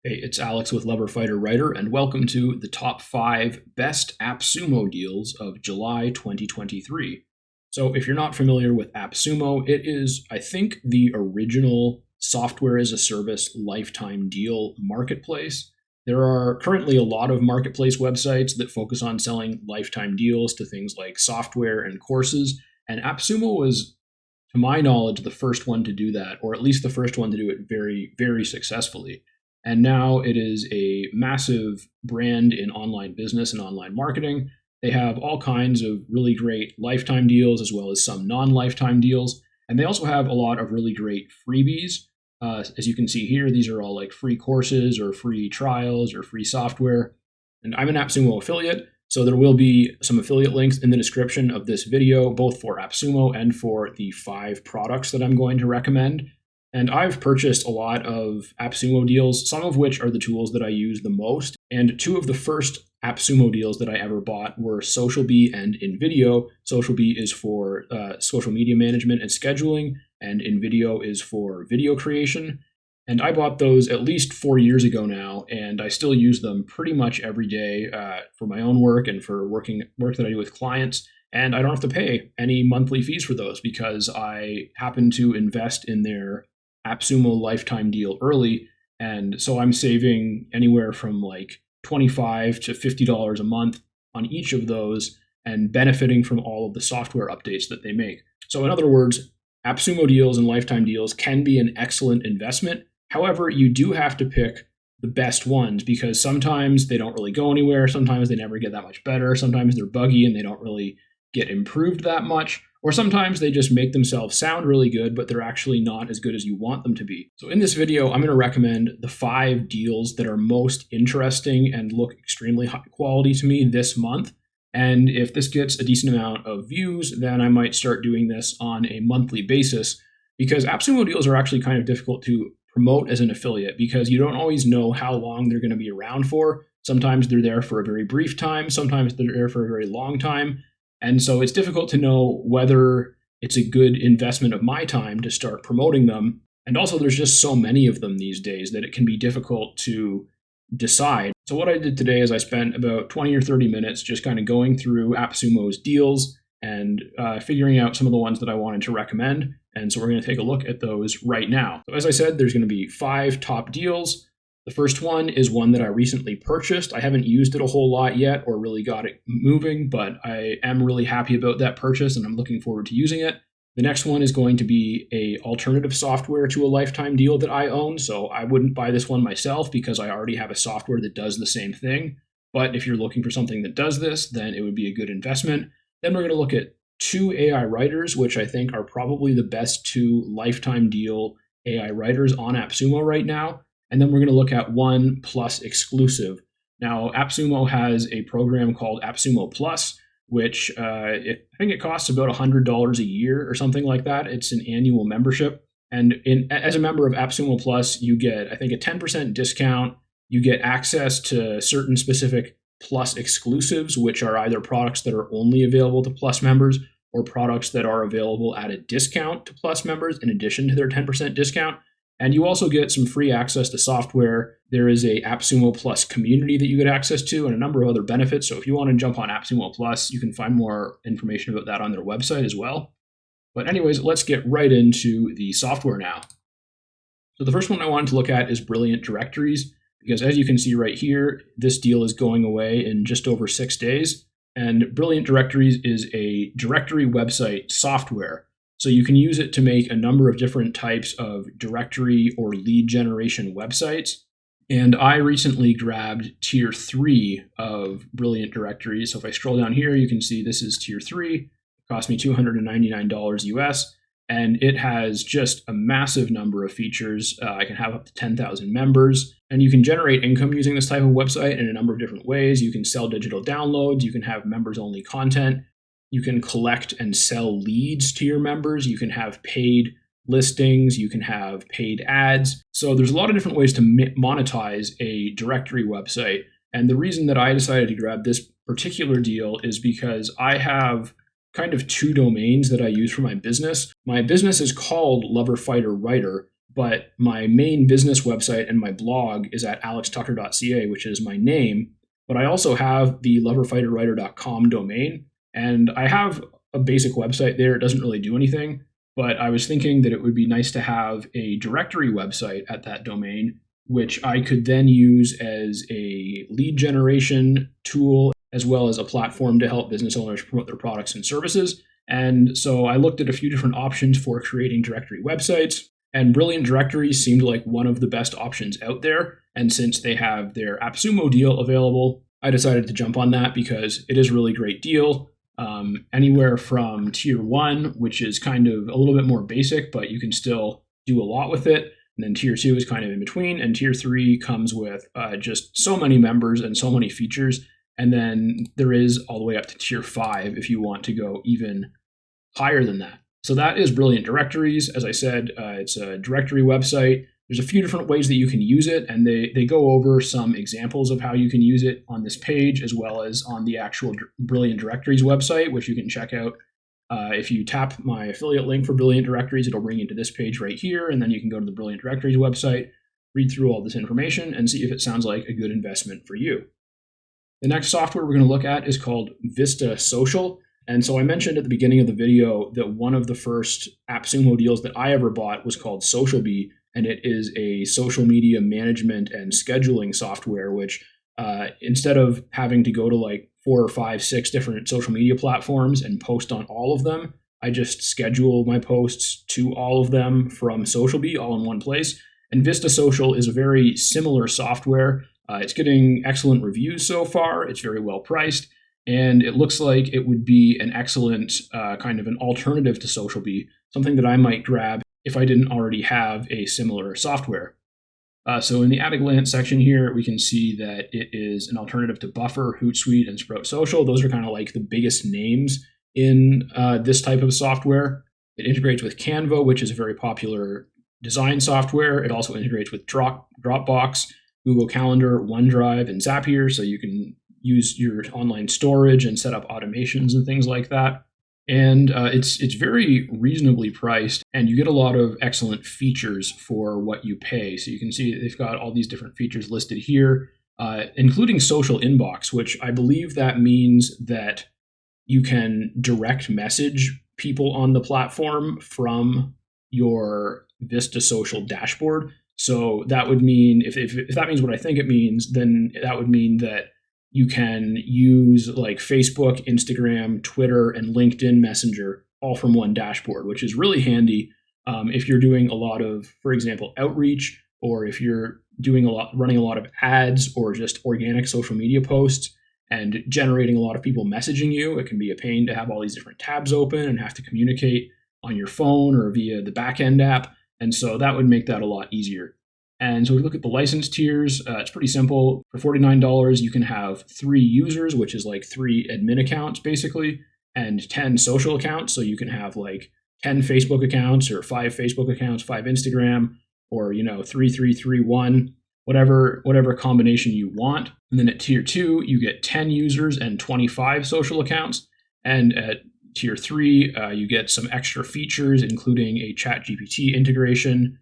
Hey, it's Alex with Lover Fighter Writer, and welcome to the top 5 best AppSumo deals of July 2023. So, if you're not familiar with AppSumo, it is, I think, the original software as a service lifetime deal marketplace. There are currently a lot of marketplace websites that focus on selling lifetime deals to things like software and courses, and AppSumo was, to my knowledge, the first one to do that, or at least the first one to do it very, very successfully. And now it is a massive brand in online business and online marketing. They have all kinds of really great lifetime deals as well as some non-lifetime deals. And they also have a lot of really great freebies. As you can see here, these are all like free courses or free trials or free software. And I'm an AppSumo affiliate, so there will be some affiliate links in the description of this video, both for AppSumo and for the 5 products that I'm going to recommend. And I've purchased a lot of AppSumo deals, some of which are the tools that I use the most. And 2 of the first AppSumo deals that I ever bought were SocialBee and InVideo. SocialBee is for social media management and scheduling, and InVideo is for video creation. And I bought those at least 4 years ago now, and I still use them pretty much every day for my own work and for work that I do with clients. And I don't have to pay any monthly fees for those because I happen to invest in their AppSumo lifetime deal early, and so I'm saving anywhere from like $25 to $50 a month on each of those and benefiting from all of the software updates that they make. So in other words, AppSumo deals and lifetime deals can be an excellent investment. However, you do have to pick the best ones because sometimes they don't really go anywhere, sometimes they never get that much better, sometimes they're buggy and they don't really get improved that much. Or sometimes they just make themselves sound really good, but they're actually not as good as you want them to be. So in this video, I'm going to recommend the 5 deals that are most interesting and look extremely high quality to me this month. And if this gets a decent amount of views, then I might start doing this on a monthly basis, because AppSumo deals are actually kind of difficult to promote as an affiliate because you don't always know how long they're going to be around for. Sometimes they're there for a very brief time, sometimes they're there for a very long time. And so it's difficult to know whether it's a good investment of my time to start promoting them. And also there's just so many of them these days that it can be difficult to decide. So what I did today is I spent about 20 or 30 minutes just kind of going through AppSumo's deals and figuring out some of the ones that I wanted to recommend. And so we're going to take a look at those right now. So as I said, there's going to be 5 top deals. The first one is one that I recently purchased. I haven't used it a whole lot yet or really got it moving, but I am really happy about that purchase and I'm looking forward to using it. The next one is going to be an alternative software to a lifetime deal that I own. So I wouldn't buy this one myself because I already have a software that does the same thing. But if you're looking for something that does this, then it would be a good investment. Then we're going to look at 2 AI writers, which I think are probably the best 2 lifetime deal AI writers on AppSumo right now. And then we're going to look at 1 Plus exclusive. Now, AppSumo has a program called AppSumo Plus, which I think it costs about $100 a year or something like that. It's an annual membership. And as a member of AppSumo Plus, you get, I think, a 10% discount. You get access to certain specific Plus exclusives, which are either products that are only available to Plus members or products that are available at a discount to Plus members in addition to their 10% discount. And you also get some free access to software. There is a AppSumo Plus community that you get access to and a number of other benefits. So if you want to jump on AppSumo Plus, you can find more information about that on their website as well. But anyways, let's get right into the software now. So the first one I wanted to look at is Brilliant Directories, because as you can see right here, this deal is going away in just over 6 days. And Brilliant Directories is a directory website software. So you can use it to make a number of different types of directory or lead generation websites. And I recently grabbed tier 3 of Brilliant Directories. So if I scroll down here, you can see this is tier 3. It cost me $299 US. And it has just a massive number of features. I can have up to 10,000 members. And you can generate income using this type of website in a number of different ways. You can sell digital downloads. You can have members-only content. You can collect and sell leads to your members. You can have paid listings. You can have paid ads. So there's a lot of different ways to monetize a directory website. And the reason that I decided to grab this particular deal is because I have kind of 2 domains that I use for my business. My business is called Lover Fighter Writer, but my main business website and my blog is at alextucker.ca, which is my name. But I also have the loverfighterwriter.com domain, and I have a basic website there. It doesn't really do anything, but I was thinking that it would be nice to have a directory website at that domain, which I could then use as a lead generation tool, as well as a platform to help business owners promote their products and services. And so I looked at a few different options for creating directory websites, and Brilliant Directories seemed like one of the best options out there. And since they have their AppSumo deal available, I decided to jump on that because it is a really great deal. Anywhere from tier 1, which is kind of a little bit more basic, but you can still do a lot with it. And then tier 2 is kind of in between. And tier 3 comes with just so many members and so many features. And then there is all the way up to tier 5 if you want to go even higher than that. So that is Brilliant Directories. As I said, it's a directory website. There's a few different ways that you can use it, and they go over some examples of how you can use it on this page, as well as on the actual Brilliant Directories website, which you can check out. If you tap my affiliate link for Brilliant Directories, it'll bring you to this page right here, and then you can go to the Brilliant Directories website, read through all this information, and see if it sounds like a good investment for you. The next software we're going to look at is called Vista Social. And so I mentioned at the beginning of the video that one of the first AppSumo deals that I ever bought was called SocialBee, and it is a social media management and scheduling software, which instead of having to go to like 4 or 5, 6 different social media platforms and post on all of them, I just schedule my posts to all of them from SocialBee all in one place. And Vista Social is a very similar software. It's getting excellent reviews so far. It's very well priced. And it looks like it would be an excellent kind of an alternative to SocialBee, something that I might grab if I didn't already have a similar software. So in the at a glance section here, we can see that it is an alternative to Buffer, Hootsuite, and Sprout Social. Those are kind of like the biggest names in this type of software. It integrates with Canva, which is a very popular design software. It also integrates with Dropbox, Google Calendar, OneDrive, and Zapier, so you can use your online storage and set up automations and things like that. And it's very reasonably priced, and you get a lot of excellent features for what you pay. So you can see they've got all these different features listed here, including social inbox, which I believe that means that you can direct message people on the platform from your Vista Social dashboard. So that would mean, if that means what I think it means, then that would mean that you can use like Facebook, Instagram, Twitter, and LinkedIn Messenger all from one dashboard, which is really handy if you're doing a lot of, for example, outreach, or if you're running a lot of ads or just organic social media posts and generating a lot of people messaging you. It can be a pain to have all these different tabs open and have to communicate on your phone or via the backend app. And so that would make that a lot easier. And so if we look at the license tiers, it's pretty simple. For $49, you can have 3 users, which is like 3 admin accounts basically, and 10 social accounts. So you can have like 10 Facebook accounts or 5 Facebook accounts, 5 Instagram, or 3, 1, whatever combination you want. And then at tier 2, you get 10 users and 25 social accounts. And at tier 3, you get some extra features, including a ChatGPT integration,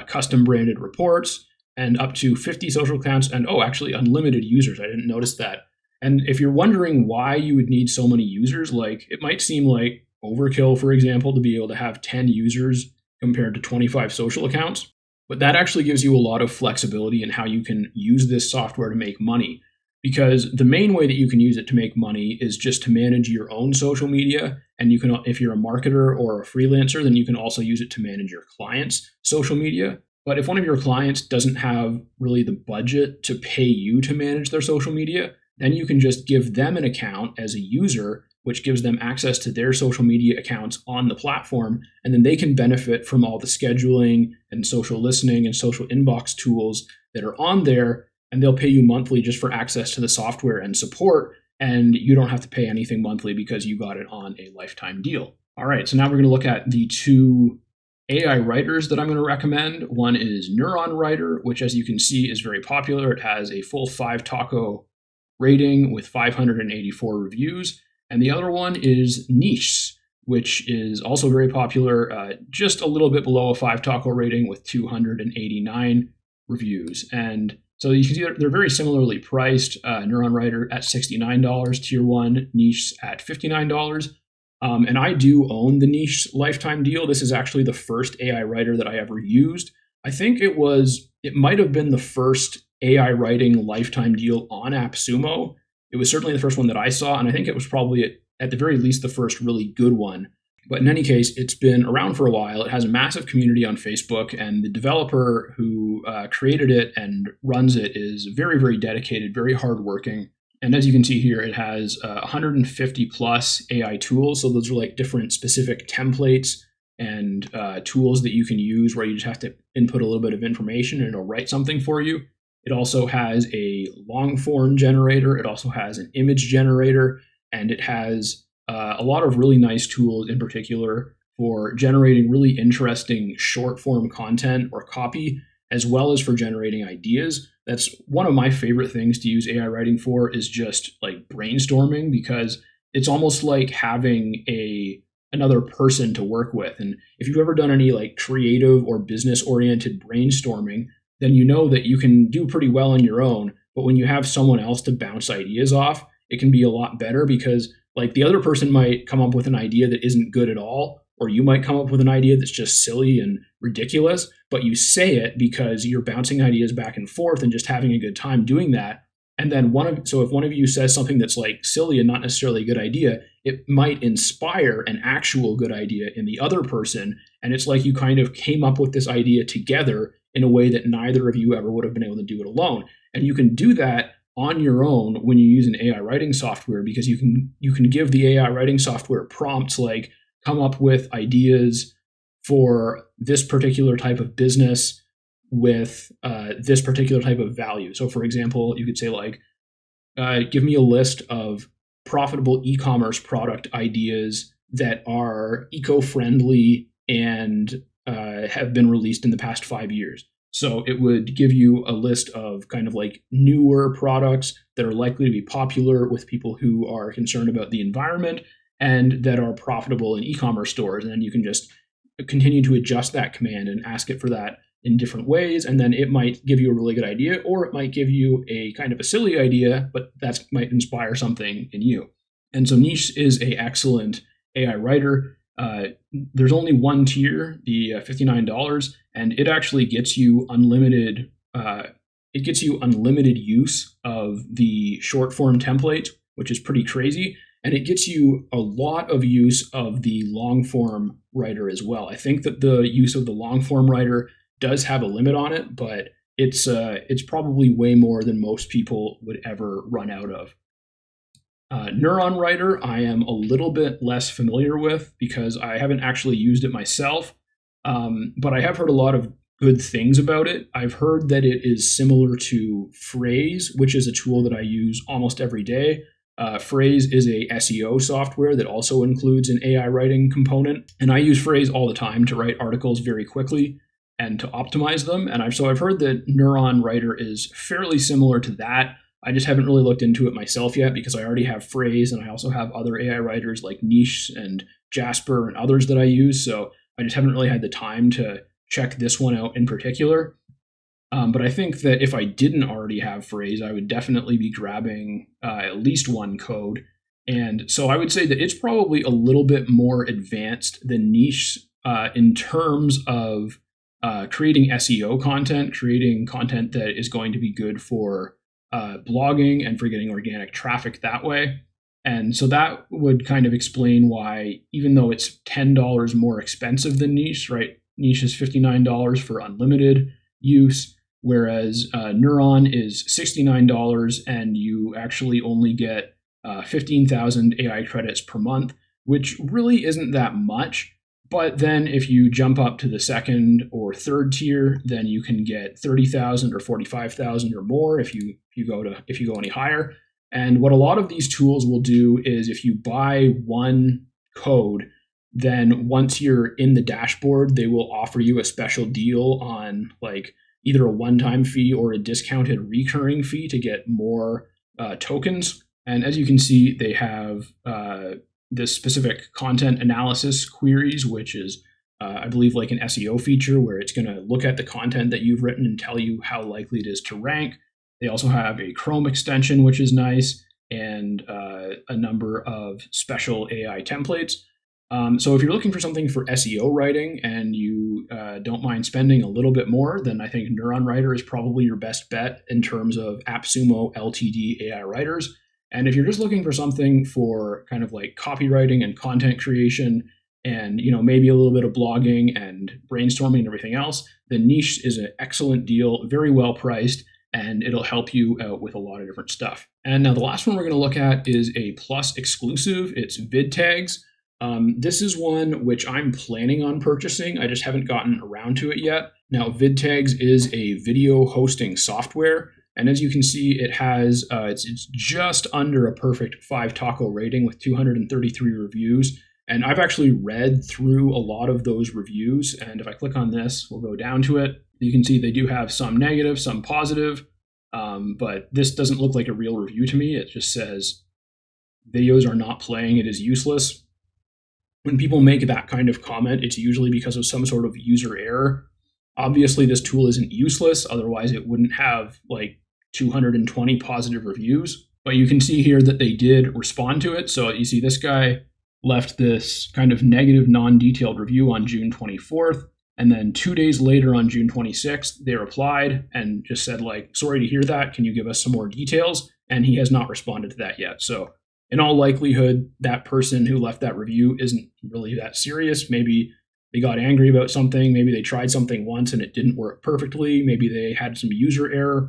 custom branded reports, and up to 50 social accounts, and actually unlimited users. I didn't notice that. And if you're wondering why you would need so many users, like it might seem like overkill, for example, to be able to have 10 users compared to 25 social accounts, but that actually gives you a lot of flexibility in how you can use this software to make money. Because the main way that you can use it to make money is just to manage your own social media. And you can, if you're a marketer or a freelancer, then you can also use it to manage your clients' social media. But if one of your clients doesn't have really the budget to pay you to manage their social media, then you can just give them an account as a user, which gives them access to their social media accounts on the platform. And then they can benefit from all the scheduling and social listening and social inbox tools that are on there. And they'll pay you monthly just for access to the software and support. And you don't have to pay anything monthly because you got it on a lifetime deal. All right, so now we're going to look at the 2 AI writers that I'm going to recommend. One is Neuron Writer, which as you can see is very popular. It has a full 5 taco rating with 584 reviews. And the other one is Niche, which is also very popular, just a little bit below a 5 taco rating with 289 reviews. And so you can see they're very similarly priced. Neuron Writer at $69, Tier 1, Niche at $59. And I do own the Niche lifetime deal. This is actually the first AI writer that I ever used. I think it might have been the first AI writing lifetime deal on AppSumo. It was certainly the first one that I saw, and I think it was probably at the very least the first really good one. But in any case, it's been around for a while. It has a massive community on Facebook, and the developer who created it and runs it is very, very dedicated, very hardworking. And as you can see here, it has 150 plus AI tools. So those are like different specific templates and tools that you can use where you just have to input a little bit of information and it'll write something for you. It also has a long form generator. It also has an image generator, and it has a lot of really nice tools in particular for generating really interesting short form content or copy, as well as for generating ideas. That's one of my favorite things to use AI writing for, is just like brainstorming, because it's almost like having another person to work with. And if you've ever done any like creative or business oriented brainstorming, then you know that you can do pretty well on your own. But when you have someone else to bounce ideas off, it can be a lot better, because like the other person might come up with an idea that isn't good at all, or you might come up with an idea that's just silly and ridiculous, but you say it because you're bouncing ideas back and forth and just having a good time doing that. And then so if one of you says something that's like silly and not necessarily a good idea, it might inspire an actual good idea in the other person. And it's like you kind of came up with this idea together in a way that neither of you ever would have been able to do it alone. And you can do that on your own when you use an AI writing software, because you can give the AI writing software prompts like, come up with ideas for this particular type of business with this particular type of value. So for example, you could say like, give me a list of profitable e-commerce product ideas that are eco-friendly and have been released in the past 5 years. So it would give you a list of kind of like newer products that are likely to be popular with people who are concerned about the environment and that are profitable in e-commerce stores. And then you can just continue to adjust that command and ask it for that in different ways. And then it might give you a really good idea, or it might give you a kind of a silly idea, but that might inspire something in you. And so Niche is an excellent AI writer. There's only one tier, the $59, and it actually gets you unlimited. It gets you unlimited use of the short form template, which is pretty crazy, and it gets you a lot of use of the long form writer as well. I think that the use of the long form writer does have a limit on it, but it's probably way more than most people would ever run out of. Neuron Writer, I am a little bit less familiar with because I haven't actually used it myself, but I have heard a lot of good things about it. I've heard that it is similar to Phrase, which is a tool that I use almost every day. Phrase is a SEO software that also includes an AI writing component, and I use Phrase all the time to write articles very quickly and to optimize them. And I've heard that Neuron Writer is fairly similar to that. I just haven't really looked into it myself yet because I already have Phrase, and I also have other AI writers like Niche and Jasper and others that I use. So I just haven't really had the time to check this one out in particular. But I think that if I didn't already have Phrase, I would definitely be grabbing at least one code. And so I would say that it's probably a little bit more advanced than Niche in terms of creating SEO content, creating content that is going to be good for blogging and for getting organic traffic that way. And so that would kind of explain why, even though it's $10 more expensive than Niche, right? Niche is $59 for unlimited use, whereas Neuron is $69, and you actually only get 15,000 AI credits per month, which really isn't that much. But then if you jump up to the second or third tier, then you can get 30,000 or 45,000 or more if you go any higher. And what a lot of these tools will do is, if you buy one code, then once you're in the dashboard, they will offer you a special deal on like either a one-time fee or a discounted recurring fee to get more tokens. And as you can see, they have this specific content analysis queries, which is, I believe, like an SEO feature where it's going to look at the content that you've written and tell you how likely it is to rank. They also have a Chrome extension, which is nice, and a number of special AI templates. So if you're looking for something for SEO writing and you don't mind spending a little bit more, then I think Neuron Writer is probably your best bet in terms of AppSumo LTD AI writers. And if you're just looking for something for kind of like copywriting and content creation and maybe a little bit of blogging and brainstorming and everything else, then Niche is an excellent deal, very well priced, and it'll help you out with a lot of different stuff. And now the last one we're going to look at is a Plus exclusive. It's VidTags. This is one which I'm planning on purchasing. I just haven't gotten around to it yet. Now, VidTags is a video hosting software. And as you can see, it has, it's just under a perfect 5 taco rating with 233 reviews. And I've actually read through a lot of those reviews. And if I click on this, we'll go down to it. You can see they do have some negative, some positive. But this doesn't look like a real review to me. It just says, videos are not playing, it is useless. When people make that kind of comment, it's usually because of some sort of user error. Obviously, this tool isn't useless. Otherwise, it wouldn't have like 220 positive reviews. But you can see here that they did respond to it. So you see this guy left this kind of negative, non-detailed review on June 24th. And then 2 days later on June 26th, they replied and just said like, sorry to hear that. Can you give us some more details? And he has not responded to that yet. So in all likelihood, that person who left that review isn't really that serious. Maybe they got angry about something. Maybe they tried something once and it didn't work perfectly. Maybe they had some user error.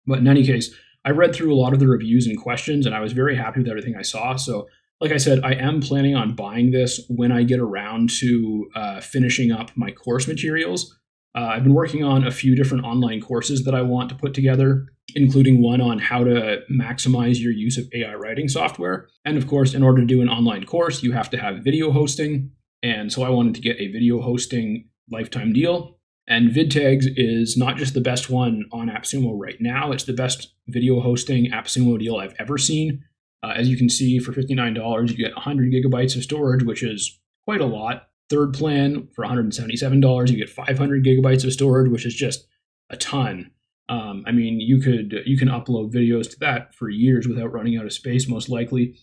But in any case, I read through a lot of the reviews and questions, and I was very happy with everything I saw. So like I said, I am planning on buying this when I get around to finishing up my course materials. I've been working on a few different online courses that I want to put together, including one on how to maximize your use of AI writing software. And of course, in order to do an online course, you have to have video hosting. And so I wanted to get a video hosting lifetime deal. And VidTags is not just the best one on AppSumo right now, it's the best video hosting AppSumo deal I've ever seen. As you can see, for $59, you get 100 gigabytes of storage, which is quite a lot. Third plan, for $177, you get 500 gigabytes of storage, which is just a ton. I mean, you can upload videos to that for years without running out of space, most likely.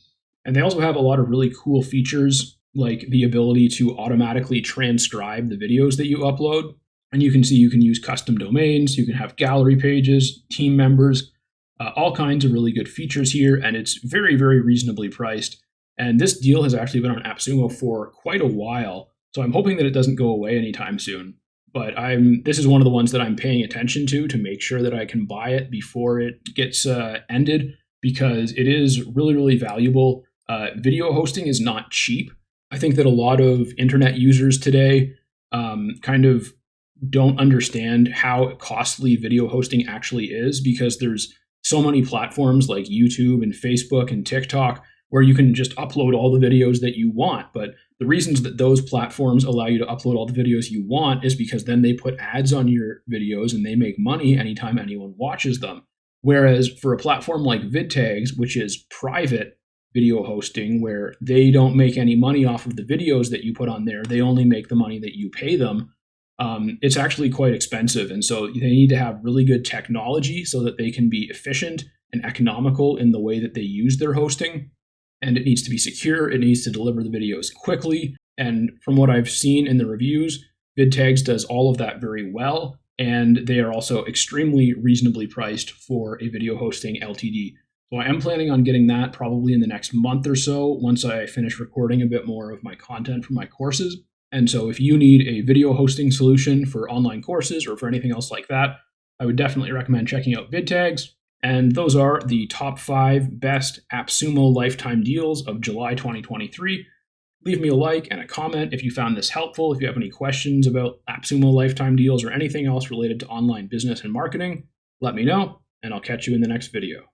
And they also have a lot of really cool features, like the ability to automatically transcribe the videos that you upload. And you can see you can use custom domains, you can have gallery pages, team members, all kinds of really good features here, and it's very, very reasonably priced. And this deal has actually been on AppSumo for quite a while, so I'm hoping that it doesn't go away anytime soon. But this is one of the ones that I'm paying attention to make sure that I can buy it before it gets ended, because it is really, really valuable. Video hosting is not cheap. I think that a lot of internet users today kind of don't understand how costly video hosting actually is, because there's so many platforms like YouTube and Facebook and TikTok where you can just upload all the videos that you want. But the reasons that those platforms allow you to upload all the videos you want is because then they put ads on your videos and they make money anytime anyone watches them. Whereas for a platform like VidTags, which is private video hosting, where they don't make any money off of the videos that you put on there, they only make the money that you pay them. It's actually quite expensive. And so they need to have really good technology so that they can be efficient and economical in the way that they use their hosting. And it needs to be secure. It needs to deliver the videos quickly. And from what I've seen in the reviews, VidTags does all of that very well. And they are also extremely reasonably priced for a video hosting LTD. So I am planning on getting that probably in the next month or so, once I finish recording a bit more of my content for my courses. And so if you need a video hosting solution for online courses or for anything else like that, I would definitely recommend checking out VidTags. And those are the top 5 best AppSumo lifetime deals of July 2023. Leave me a like and a comment if you found this helpful. If you have any questions about AppSumo lifetime deals or anything else related to online business and marketing, let me know, and I'll catch you in the next video.